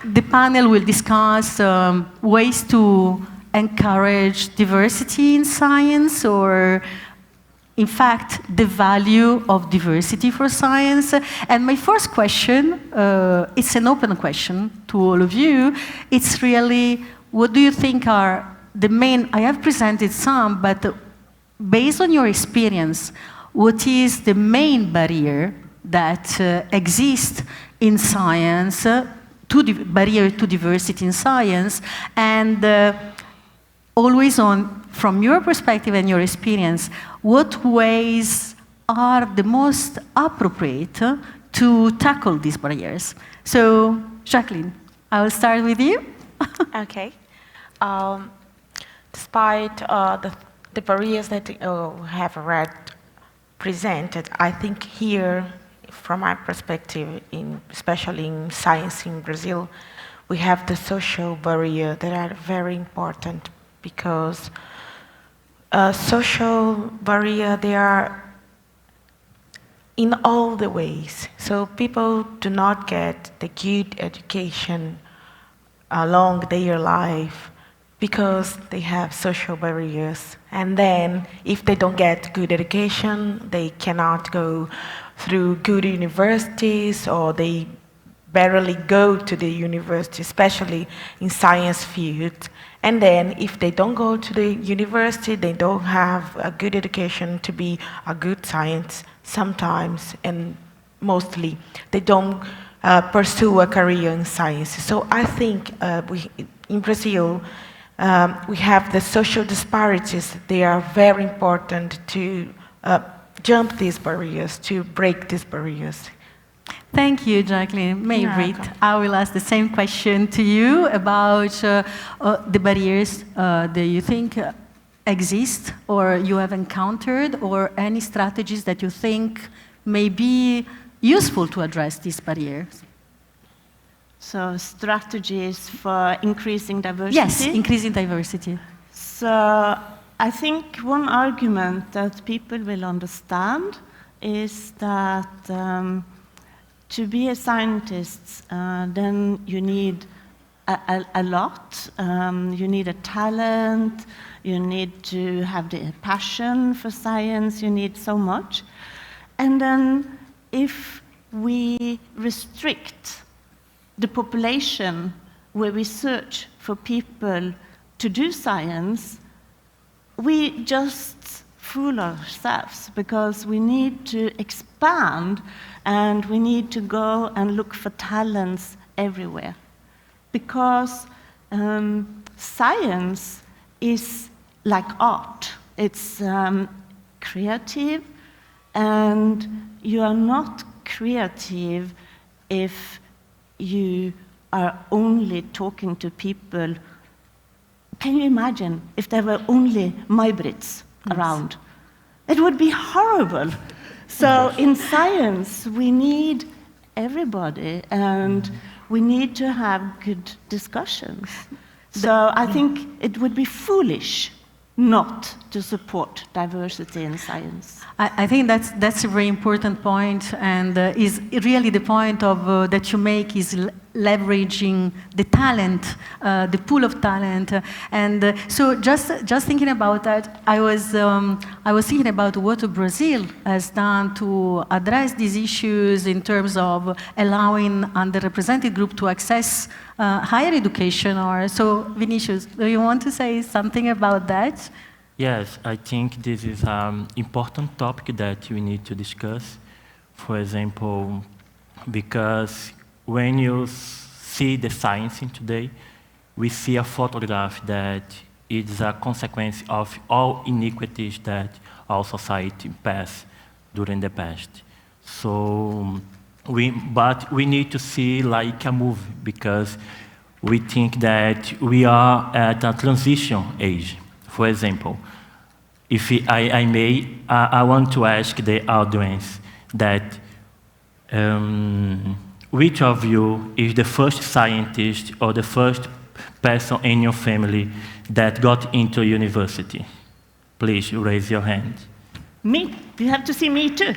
the panel will discuss ways to encourage diversity in science, or in fact, the value of diversity for science. And my first question, it's an open question to all of you. It's really, what do you think are the main, I have presented some, but based on your experience, what is the main barrier that exists in science, barrier to diversity in science, and always on, from your perspective and your experience, what ways are the most appropriate to tackle these barriers? So, Jaqueline, I will start with you. Okay. Despite the barriers that have already presented, I think here, from my perspective, especially in science in Brazil, we have the social barrier that are very important, because social barrier, they are in all the ways. So people do not get the good education along their life because they have social barriers. And then if they don't get good education, they cannot go through good universities, or they barely go to the university, especially in science field. And then if they don't go to the university, they don't have a good education to be a good science sometimes, and mostly they don't pursue a career in science. So I think in Brazil, we have the social disparities. They are very important to jump these barriers, to break these barriers. Thank you, Jaqueline. May-Britt, I will ask the same question to you about the barriers that you think exist, or you have encountered, or any strategies that you think may be useful to address these barriers. So strategies for increasing diversity? Yes, increasing diversity. So I think one argument that people will understand is that to be a scientist, then you need a lot. You need a talent, you need to have the passion for science, you need so much. And then if we restrict the population where we search for people to do science, we just fool ourselves, because we need to expand and we need to go and look for talents everywhere. Because science is like art. It's creative, and you are not creative if you are only talking to people. Can you imagine if there were only May-Britts around? It would be horrible. So in science, we need everybody, and we need to have good discussions. So I think it would be foolish not to support diversity in science. I think that's a very important point, and is really the point of that you make is leveraging the talent, the pool of talent, and so just thinking about that, I was thinking about what Brazil has done to address these issues in terms of allowing underrepresented group to access higher education. Or so, Vinícius, do you want to say something about that? Yes, I think this is an important topic that we need to discuss. For example, because when you see the science in today, we see a photograph that is a consequence of all inequities that our society passed during the past. So, but we need to see like a movie, because we think that we are at a transition age. For example, if I may, I want to ask the audience that which of you is the first scientist or the first person in your family that got into university? Please raise your hand. Me? You have to see me too.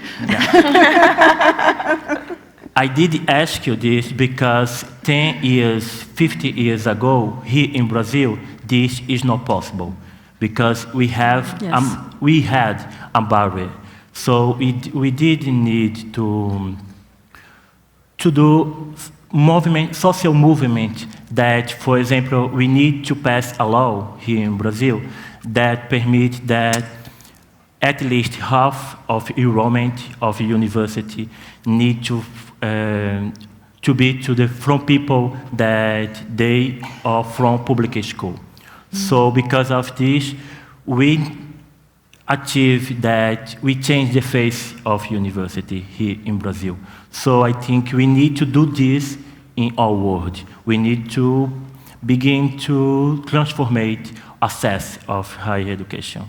I did ask you this because 10 years, 50 years ago, here in Brazil, this is not possible because we had a barrier. So we did need to do social movement that, for example, we need to pass a law here in Brazil that permit that at least half of enrollment of university need to be from people that they are from public school. So because of this, we achieved that we changed the face of university here in Brazil. So I think we need to do this in our world. We need to begin to transform access of higher education.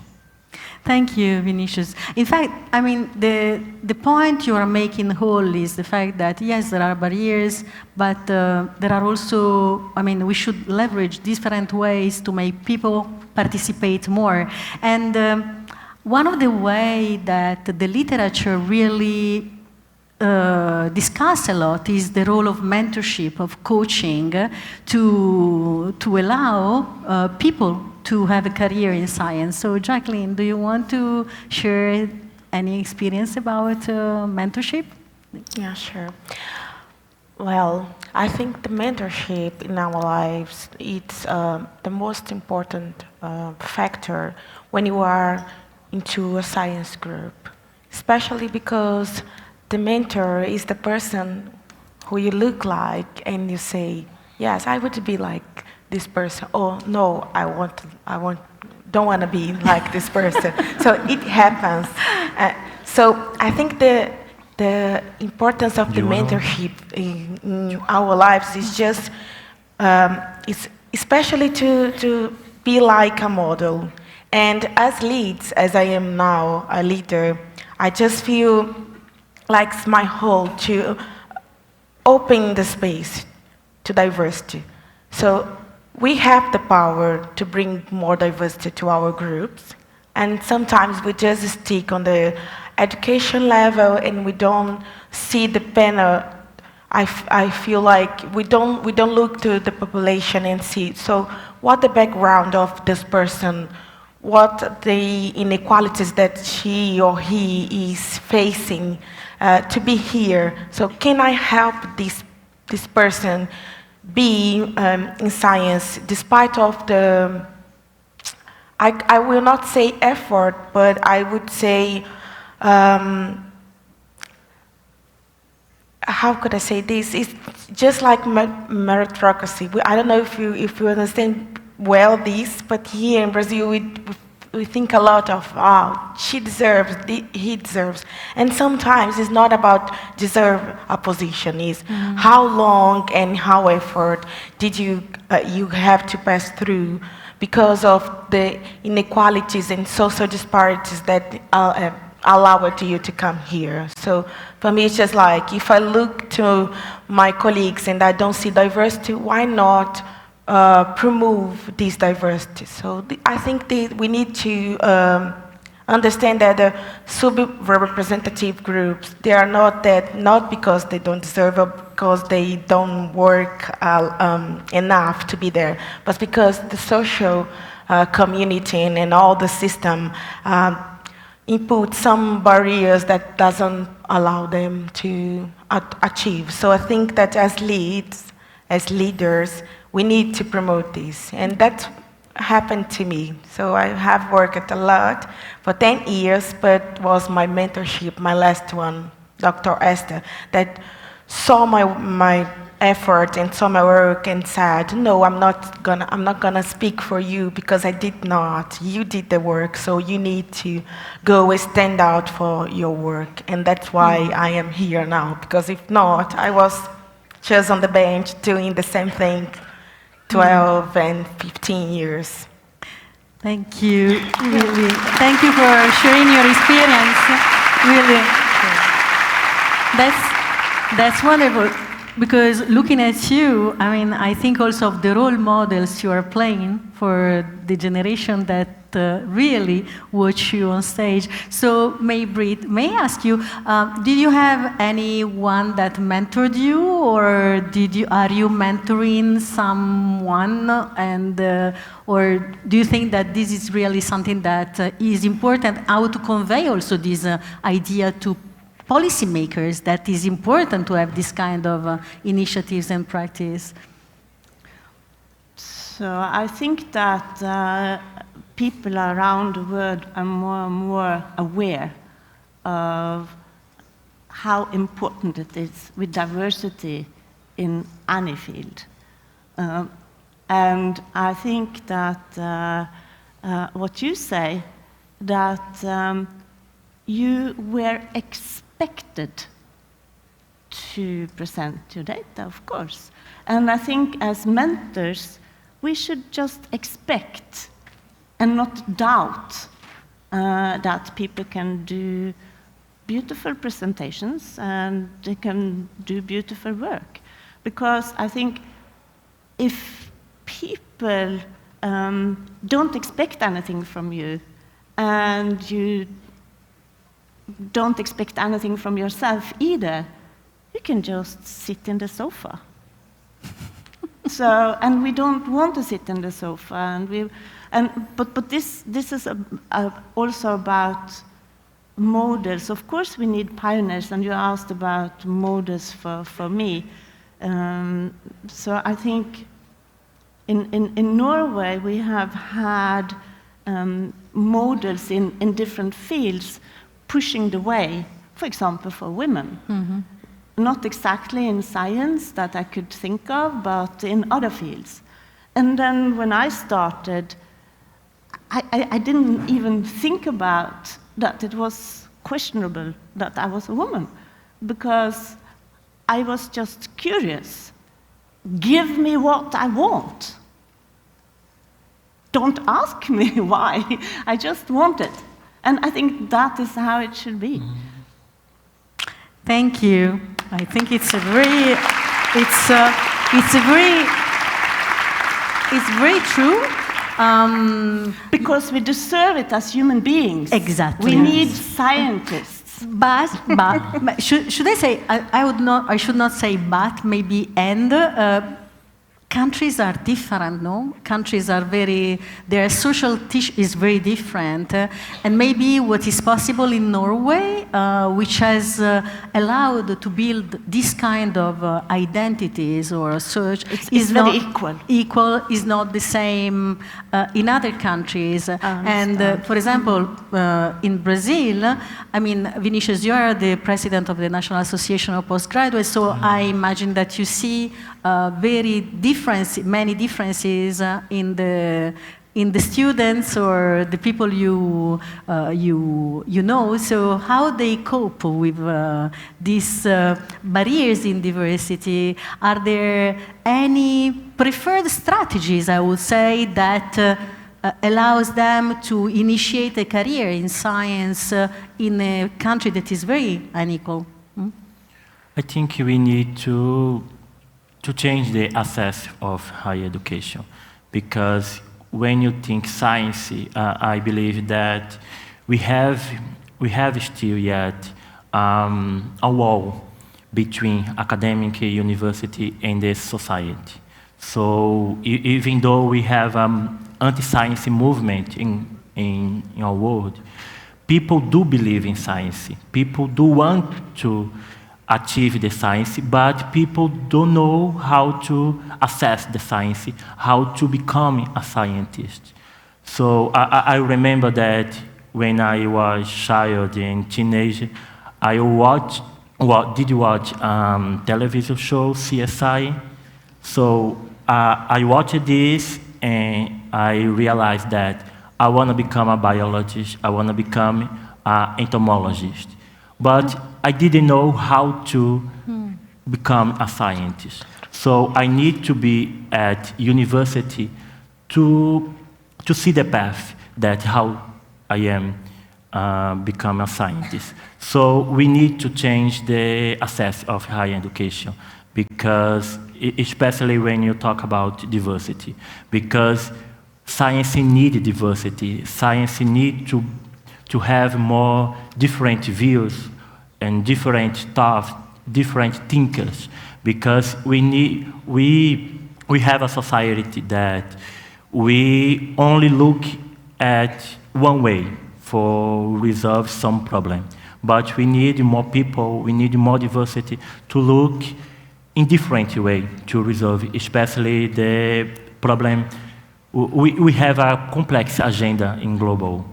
Thank you, Vinícius. In fact, I mean, the point you are making whole is the fact that, yes, there are barriers, but there are also, I mean, we should leverage different ways to make people participate more. And one of the ways that the literature really discuss a lot is the role of mentorship, of coaching, to allow people to have a career in science. So, Jaqueline, do you want to share any experience about mentorship? Yeah, sure. Well, I think the mentorship in our lives, it's the most important factor when you are into a science group, especially because the mentor is the person who you look like and you say, yes, I would be like this person. Oh, no, don't want to be like this person. So it happens. So I think the importance of the mentorship in our lives is just, it's especially to be like a model. And as leads, as I am now a leader, I just feel like it's my whole to open the space to diversity. So we have the power to bring more diversity to our groups, and sometimes we just stick on the education level and we don't see the panel. I feel like we don't look to the population and see, so what the background of this person, what the inequalities that she or he is facing to be here. So can I help this person be in science despite of the, I will not say effort, but I would say, how could I say this? It's just like meritocracy. I don't know if you understand well this, but here in Brazil we think a lot of, she deserves, he deserves. And sometimes it's not about deserve a position, it's how long and how effort did you have to pass through because of the inequalities and social disparities that allowed you to come here. So for me, it's just like, if I look to my colleagues and I don't see diversity, why not promote this diversity? So I think we need to understand that the sub-representative groups, they are not that, not because they don't deserve or because they don't work enough to be there, but because the social community and all the system input some barriers that doesn't allow them to achieve. So I think that as leaders, we need to promote this, and that happened to me. So I have worked a lot for 10 years, but was my mentorship, my last one, Dr. Esther, that saw my effort and saw my work and said, no, I'm not gonna speak for you because I did not. You did the work, so you need to go and stand out for your work. And that's why I am here now, because if not, I was just on the bench doing the same thing 12 and 15 years. Thank you, really. Thank you for sharing your experience. Really, that's wonderful. Because looking at you, I mean, I think also of the role models you are playing for the generation that really watch you on stage. So, May-Britt, may I ask you, did you have anyone that mentored you, or are you mentoring someone, and or do you think that this is really something that is important? How to convey also this idea to policymakers that is important to have this kind of initiatives and practice? So I think that people around the world are more and more aware of how important it is with diversity in any field. And I think that what you say, that you were expected to present your data, of course. And I think as mentors, we should just expect and not doubt that people can do beautiful presentations and they can do beautiful work. Because I think if people don't expect anything from you, and you don't expect anything from yourself either, you can just sit in the sofa. So, and we don't want to sit in the sofa, but this is also about models. Of course, we need pioneers, and you asked about models for me. So I think in Norway we have had models in different fields pushing the way, for example, for women. Mm-hmm. Not exactly in science that I could think of, but in other fields. And then when I started, I didn't even think about that it was questionable that I was a woman, because I was just curious. Give me what I want. Don't ask me why. I just want it. And I think that is how it should be. Thank you. I think it's very true. Because we deserve it as human beings. Exactly. We need scientists. But should I say? I should not say but. Maybe and. Countries are different, no? Countries are their social tissue is very different. And maybe what is possible in Norway, which has allowed to build this kind of identities or search, is not equal. Equal is not the same in other countries. And for example, in Brazil, I mean, Vinícius, you are the president of the National Association of Postgraduates, so I imagine that you see many differences in the students or the people you know. So how they cope with these barriers in diversity? Are there any preferred strategies, I would say, that allows them to initiate a career in science in a country that is very unequal? I think we need to change the access of higher education, because when you think science, I believe that we have still yet a wall between academic university and the society. So even though we have anti-science movement in our world, people do believe in science. People do want to achieve the science, but people don't know how to assess the science, how to become a scientist. So I remember that when I was a child and teenager, I did watch television show CSI. So I watched this and I realized that I want to become a biologist, I want to become an entomologist. But I didn't know how to become a scientist. So I need to be at university to see the path that how I am become a scientist. So we need to change the access of higher education, because, especially when you talk about diversity, because science needs diversity. Science needs to have more different views and different thoughts, different thinkers, because we have a society that we only look at one way for resolve some problem. But we need more people, we need more diversity to look in different way to resolve, especially the problem. We have a complex agenda in global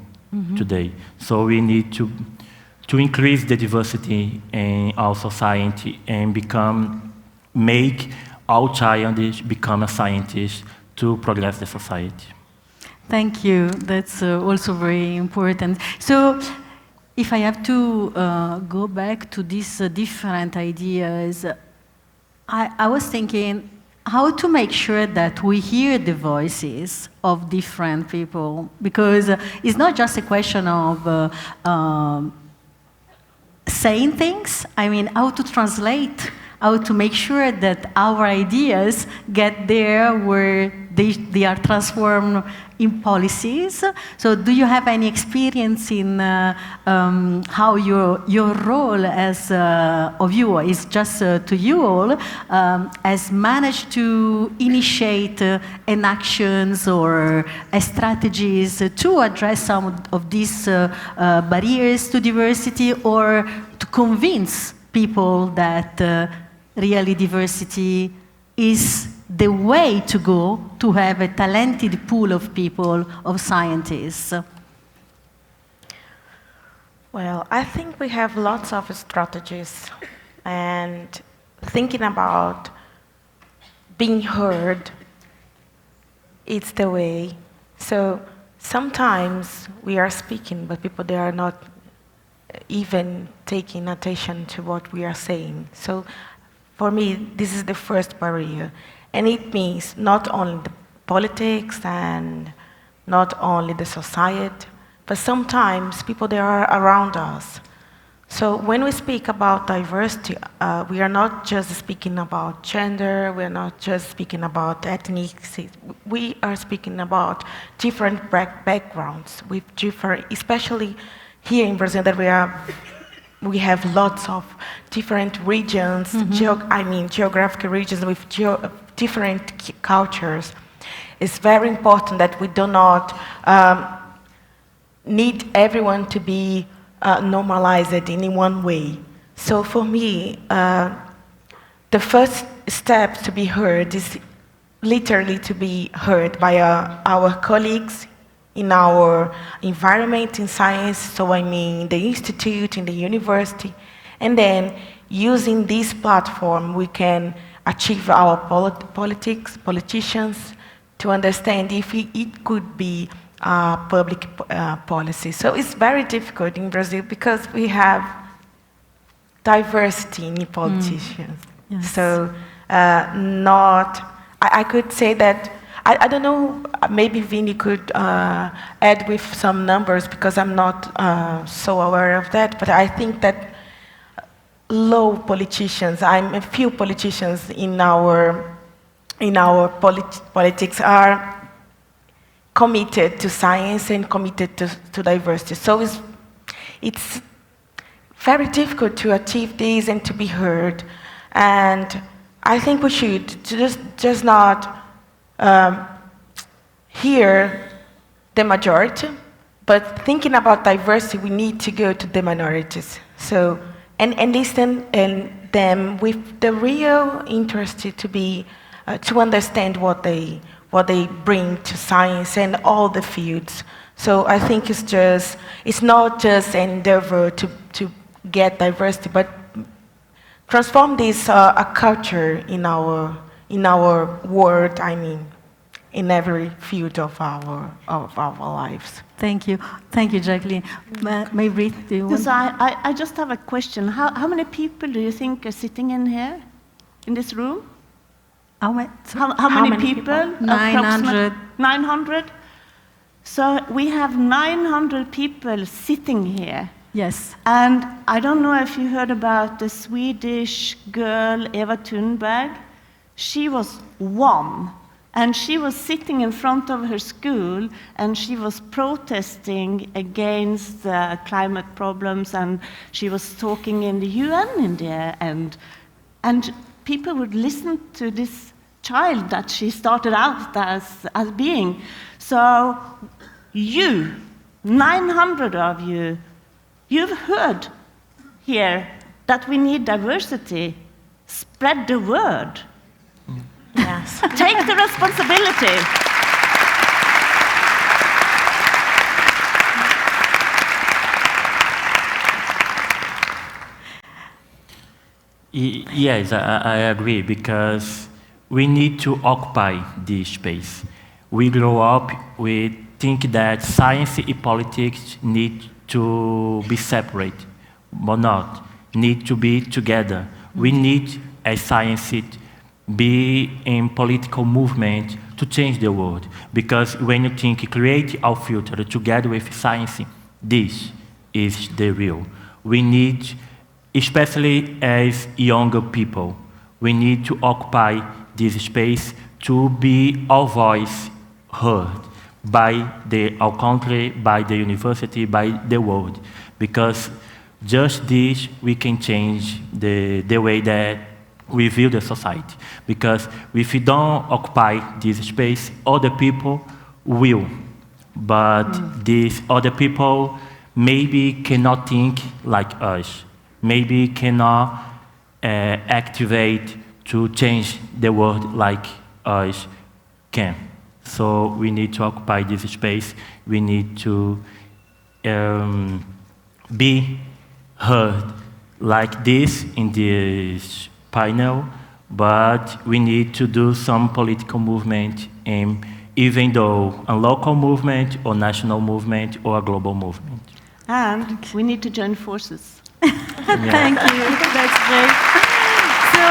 today, so we need to increase the diversity in our society and make all scientists become a scientist to progress the society. Thank you. That's also very important. So, if I have to go back to these different ideas, I was thinking how to make sure that we hear the voices of different people, because it's not just a question of saying things. I mean, how to translate, how to make sure that our ideas get there where they are transformed in policies. So do you have any experience in how your role as of you is just to you all has managed to initiate an actions or strategies to address some of these barriers to diversity, or to convince people that really diversity is the way to go to have a talented pool of people, of scientists? Well, I think we have lots of strategies, and thinking about being heard, it's the way. So sometimes we are speaking, but people, they are not even taking attention to what we are saying. So for me, this is the first barrier. And it means not only the politics and not only the society, but sometimes people, they are around us. So when we speak about diversity, we are not just speaking about gender, we are not just speaking about ethnicity, we are speaking about different backgrounds, with different, especially here in Brazil, that we have lots of different regions, geographical regions with different cultures. It's very important that we do not need everyone to be normalized in one way. So for me, the first step to be heard is literally to be heard by our colleagues in our environment in science, so I mean the institute, in the university, and then using this platform we can achieve our politicians to understand if it could be public policy. So it's very difficult in Brazil because we have diversity in politicians. Yes. So I could say that, I don't know, maybe Vini could add with some numbers because I'm not so aware of that, but I think that low politicians, a few politicians in our politics are committed to science and committed to diversity. So it's very difficult to achieve this and to be heard. And I think we should just not hear the majority, but thinking about diversity, we need to go to the minorities. So, and listen and them with the real interest to understand what they bring to science and all the fields. So I think it's not just an endeavor to get diversity, but transform this a culture in our world. I mean, in every field of our lives. Thank you, Jaqueline. May-Britt, do you want? Yes, I just have a question. How many people do you think are sitting in here, in this room? How many people? 900. 900? So we have 900 people sitting here. Yes. And I don't know if you heard about the Swedish girl Eva Thunberg. She was 1, and she was sitting in front of her school, and she was protesting against the climate problems, and she was talking in the UN in there, and people would listen to this child that she started out as being. So you, 900 of you, you've heard here that we need diversity. Spread the word. Yes. Take the responsibility. Yes, I agree, because we need to occupy this space. We grow up, we think that science and politics need to be separate, but not, need to be together. We need, as science, be in political movement to change the world. Because when you think create our future together with science, this is the real. We need, especially as younger people, we need to occupy this space to be our voice heard by our country, by the university, by the world. Because just this, we can change the way that we view the society. Because if we don't occupy this space, other people will. But these other people maybe cannot think like us, maybe cannot activate to change the world like us can. So we need to occupy this space. We need to be heard like this in this panel, but we need to do some political movement, even though a local movement or national movement or a global movement. And we need to join forces. Thank you. That's great. So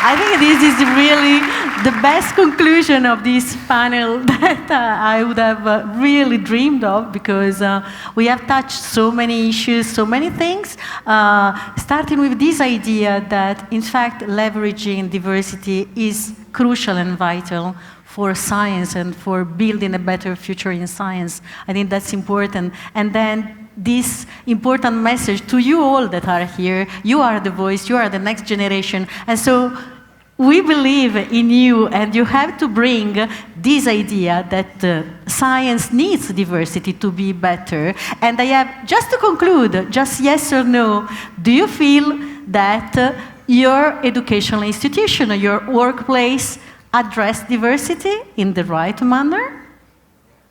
I think this is really the best conclusion of this panel that I would have really dreamed of, because we have touched so many issues, so many things, starting with this idea that, in fact, leveraging diversity is crucial and vital for science and for building a better future in science. I think that's important. And then this important message to you all that are here, you are the voice, you are the next generation. And so we believe in you, and you have to bring this idea that science needs diversity to be better. And I have, just to conclude, just yes or no, do you feel that your educational institution or your workplace address diversity in the right manner?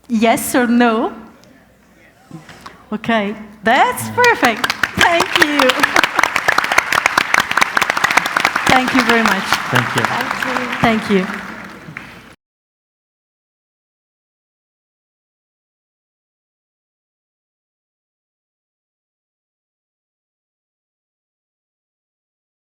Yes or no? Okay, that's perfect. Thank you. Thank you very much. Thank you. Thank you. Thank you.